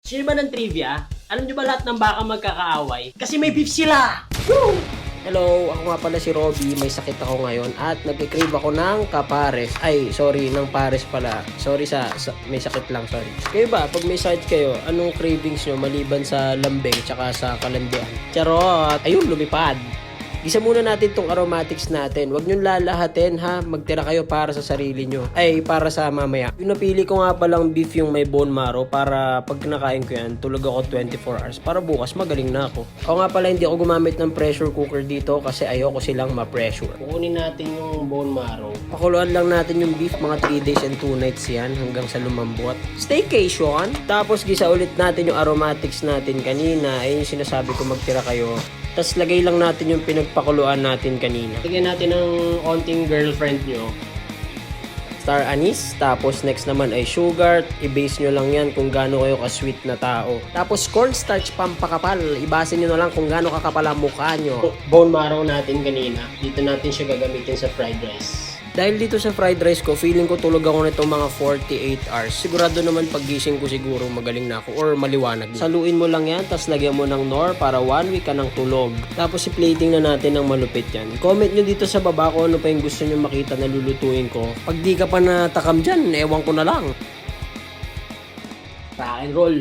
Sino ba ng trivia? Alam nyo ba lahat ng baka magkakaaway? Kasi may beef sila! Woo! Hello, ako nga pala si Robby. May sakit ako ngayon at nagkikrave ako ng kapares. Ay, sorry, ng pares pala. Sorry may sakit lang, sorry. Kayo ba, pag may sakit kayo, anong cravings nyo maliban sa lambing tsaka sa kalandian? Charot! Ayun, lumipad! Gisa muna natin tong aromatics natin. Huwag nyo lalahatin ha. Magtira kayo para sa sarili nyo. Ay, para sa mamaya. Yung napili ko nga palang beef yung may bone marrow para pag kinakain ko yan, tulog ako 24 hours. Para bukas magaling na ako. Ako nga pala hindi ako gumamit ng pressure cooker dito kasi ayoko silang ma-pressure. Kukunin natin yung bone marrow. Pakuluan lang natin yung beef mga 3 days and 2 nights yan hanggang sa lumambot. Staycation. Tapos gisa ulit natin yung aromatics natin kanina. Ayun yung sinasabi ko magtira kayo. Tapos lagay lang natin yung pinagpakuluan natin kanina. Lagyan natin ng onting girlfriend nyo. Star anise. Tapos next naman ay sugar. I-base nyo lang yan kung gaano kayo ka-sweet na tao. Tapos cornstarch pampakapal. Ibase nyo na lang kung gaano kakapal ang mukha nyo. Bone marrow natin kanina. Dito natin siya gagamitin sa fried rice. Dahil dito sa fried rice ko, feeling ko tulog ako nito mga 48 hours. Sigurado naman paggising ko siguro magaling na ako or maliwanag. Saluin mo lang yan, tapos lagyan mo ng Knorr para 1 week ka ng tulog. Tapos i-plating na natin ng malupit yan. Comment nyo dito sa baba kung ano pa yung gusto nyo makita na lulutuin ko. Pag di ka pa natakam dyan, ewan ko na lang. Rock and roll.